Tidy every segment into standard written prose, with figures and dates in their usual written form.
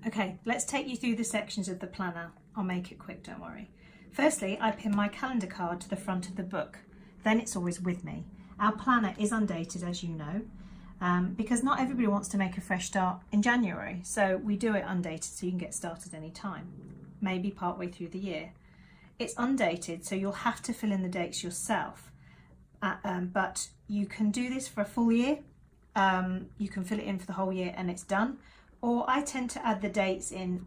Okay, let's take you through the sections of the planner. I'll make it quick, don't worry. Firstly, I pin my calendar card to the front of the book. Then it's always with me. Our planner is undated, as you know, because not everybody wants to make a fresh start in January. So we do it undated so you can get started any time, maybe partway through the year. It's undated, so you'll have to fill in the dates yourself. But you can do this for a full year. You can fill it in for the whole year and it's done. Or I tend to add the dates in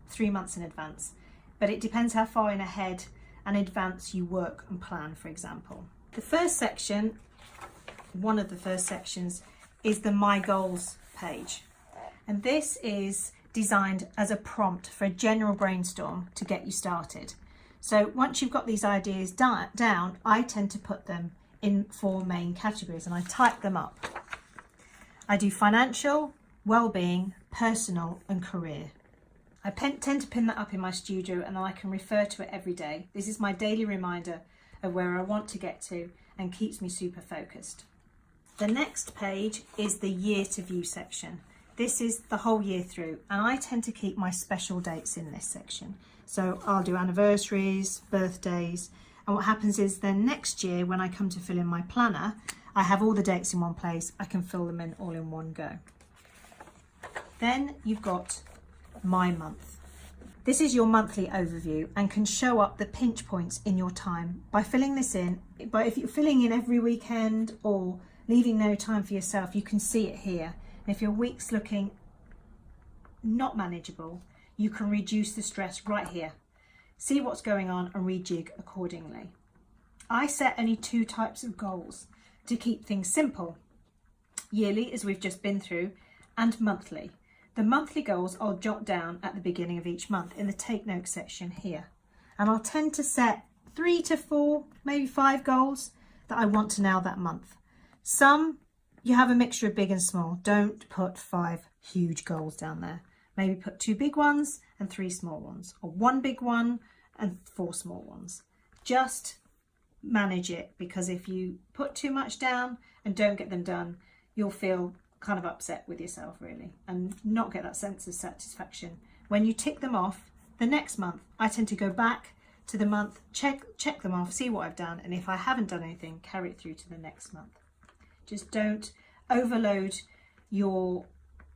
3 months in advance. But it depends how far in ahead and advance you work and plan, for example. The first section, one of the first sections, is the My Goals page. And this is designed as a prompt for a general brainstorm to get you started. So once you've got these ideas down, I tend to put them in 4 main categories and I type them up. I do financial, well-being, personal and career. I tend to pin that up in my studio and I can refer to it every day. This is my daily reminder of where I want to get to and keeps me super focused. The next page is the year to view section. This is the whole year through and I tend to keep my special dates in this section. So I'll do anniversaries, birthdays, and what happens is then next year when I come to fill in my planner, I have all the dates in one place. I can fill them in all in one go. Then you've got My Month. This is your monthly overview and can show up the pinch points in your time by filling this in. But if you're filling in every weekend or leaving no time for yourself, you can see it here. And if your week's looking not manageable, you can reduce the stress right here. See what's going on and rejig accordingly. I set only 2 types of goals to keep things simple. Yearly, as we've just been through, and monthly. The monthly goals I'll jot down at the beginning of each month in the take note section here. And I'll tend to set 3 to 4, maybe 5 goals that I want to nail that month. Some, you have a mixture of big and small. Don't put 5 huge goals down there. Maybe put 2 big ones and 3 small ones, or 1 big one and 4 small ones. Just manage it, because if you put too much down and don't get them done, you'll feel kind of upset with yourself really and not get that sense of satisfaction. When you tick them off, the next month I tend to go back to the month, check them off, see what I've done, and if I haven't done anything, carry it through to the next month. Just don't overload your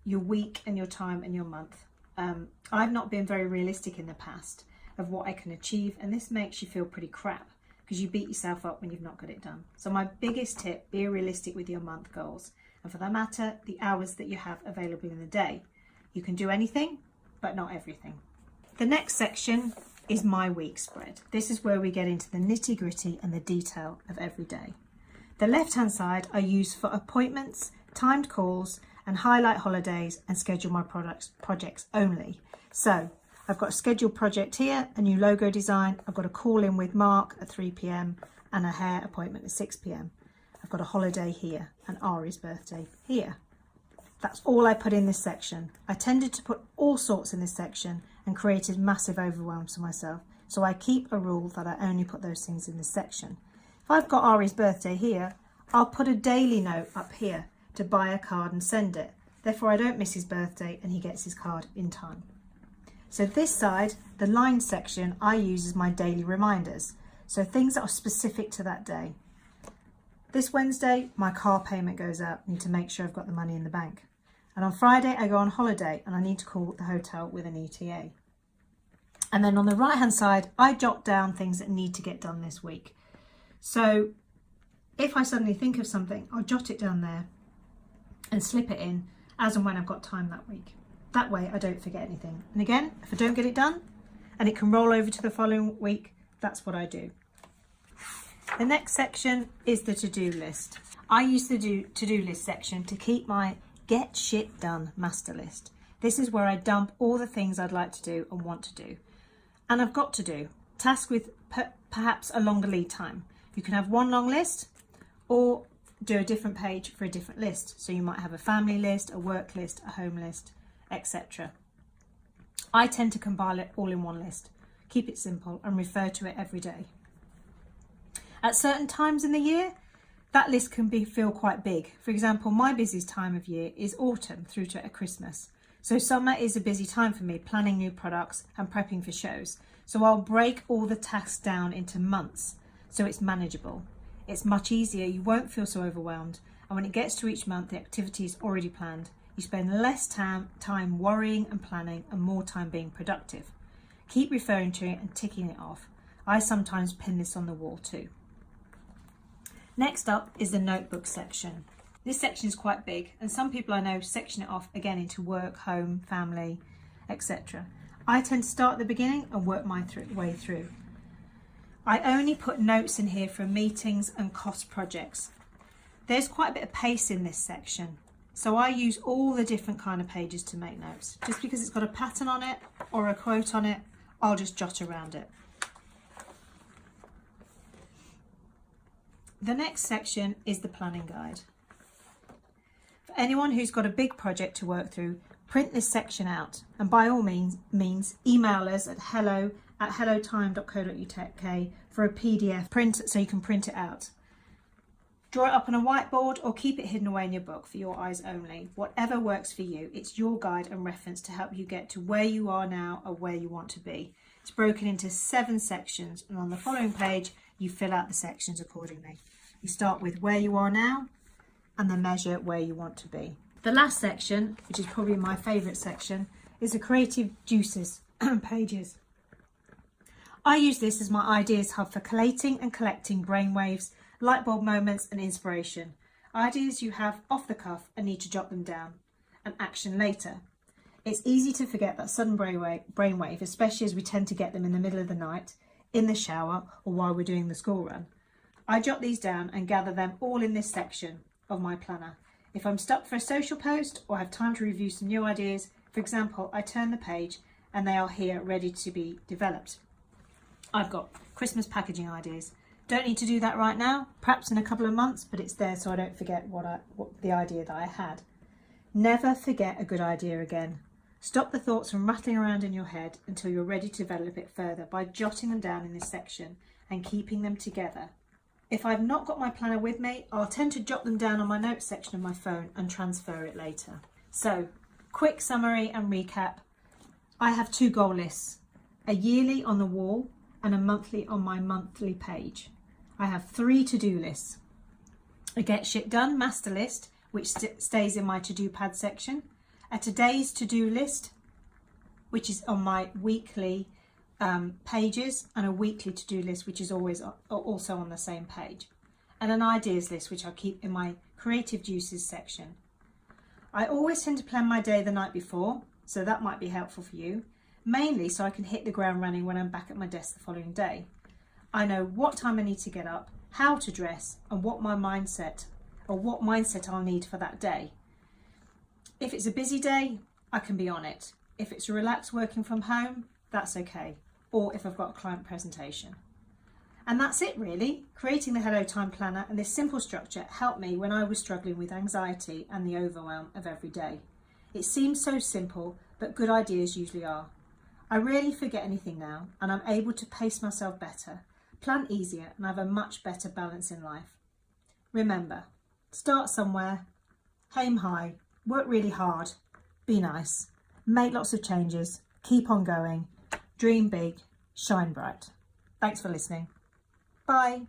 week and your time and your month. I've not been very realistic in the past of what I can achieve, and this makes you feel pretty crap because you beat yourself up when you've not got it done. So my biggest tip, be realistic with your month goals. And for that matter, the hours that you have available in the day. You can do anything, but not everything. The next section is my week spread. This is where we get into the nitty gritty and the detail of every day. The left-hand side I use for appointments, timed calls, and highlight holidays and schedule my projects only. So I've got a scheduled project here, a new logo design. I've got a call in with Mark at 3 p.m. and a hair appointment at 6 p.m. I've got a holiday here and Ari's birthday here. That's all I put in this section. I tended to put all sorts in this section and created massive overwhelms for myself. So I keep a rule that I only put those things in this section. If I've got Ari's birthday here, I'll put a daily note up here to buy a card and send it. Therefore I don't miss his birthday and he gets his card in time. So this side, the line section, I use as my daily reminders. So things that are specific to that day. This Wednesday, my car payment goes out. I need to make sure I've got the money in the bank. And on Friday, I go on holiday and I need to call the hotel with an ETA. And then on the right-hand side, I jot down things that need to get done this week. So if I suddenly think of something, I'll jot it down there and slip it in as and when I've got time that week. That way I don't forget anything. And again, if I don't get it done and it can roll over to the following week, that's what I do. The next section is the to-do list. I use the to-do list section to keep my get shit done master list. This is where I dump all the things I'd like to do and want to do. And I've got to do. Tasks with perhaps a longer lead time. You can have one long list or do a different page for a different list. So you might have a family list, a work list, a home list, etc. I tend to compile it all in one list. Keep it simple and refer to it every day. At certain times in the year, that list can feel quite big. For example, my busiest time of year is autumn through to Christmas. So summer is a busy time for me, planning new products and prepping for shows. So I'll break all the tasks down into months so it's manageable. It's much easier, you won't feel so overwhelmed, and when it gets to each month the activity is already planned. You spend less time worrying and planning and more time being productive. Keep referring to it and ticking it off. I sometimes pin this on the wall too. Next up is the notebook section. This section is quite big, and some people I know section it off again into work, home, family, etc. I tend to start at the beginning and work my way through. I only put notes in here for meetings and cost projects. There's quite a bit of pace in this section, so I use all the different kind of pages to make notes. Just because it's got a pattern on it or a quote on it, I'll just jot around it. The next section is the planning guide. For anyone who's got a big project to work through, print this section out, and by all means email us at hello@hellotime.co.uk for a PDF print so you can print it out. Draw it up on a whiteboard or keep it hidden away in your book for your eyes only. Whatever works for you, it's your guide and reference to help you get to where you are now or where you want to be. It's broken into 7 sections, and on the following page you fill out the sections accordingly. You start with where you are now and then measure where you want to be. The last section, which is probably my favourite section, is the creative juices pages. I use this as my ideas hub for collating and collecting brainwaves, light bulb moments and inspiration. Ideas you have off the cuff and need to jot them down and action later. It's easy to forget that sudden brainwave, especially as we tend to get them in the middle of the night, in the shower or while we're doing the school run. I jot these down and gather them all in this section of my planner. If I'm stuck for a social post or have time to review some new ideas, for example, I turn the page and they are here ready to be developed. I've got Christmas packaging ideas. Don't need to do that right now, perhaps in a couple of months, but it's there so I don't forget what the idea that I had. Never forget a good idea again. Stop the thoughts from rattling around in your head until you're ready to develop it further by jotting them down in this section and keeping them together. If I've not got my planner with me, I'll tend to jot them down on my notes section of my phone and transfer it later. So, quick summary and recap. I have 2 goal lists, a yearly on the wall and a monthly on my monthly page. I have 3 to-do lists. A get shit done master list, which stays in my to-do pad section, a today's to-do list, which is on my weekly pages, and a weekly to-do list, which is always also on the same page, and an ideas list, which I keep in my creative juices section. I always tend to plan my day the night before, so that might be helpful for you, mainly so I can hit the ground running when I'm back at my desk the following day. I know what time I need to get up, how to dress, and what mindset I'll need for that day. If it's a busy day, I can be on it. If it's relaxed working from home, that's okay. Or if I've got a client presentation. And that's it really. Creating the Hello Time planner and this simple structure helped me when I was struggling with anxiety and the overwhelm of every day. It seems so simple, but good ideas usually are. I rarely forget anything now, and I'm able to pace myself better, plan easier, and have a much better balance in life. Remember, start somewhere, aim high, work really hard, be nice, make lots of changes, keep on going, dream big, shine bright. Thanks for listening. Bye.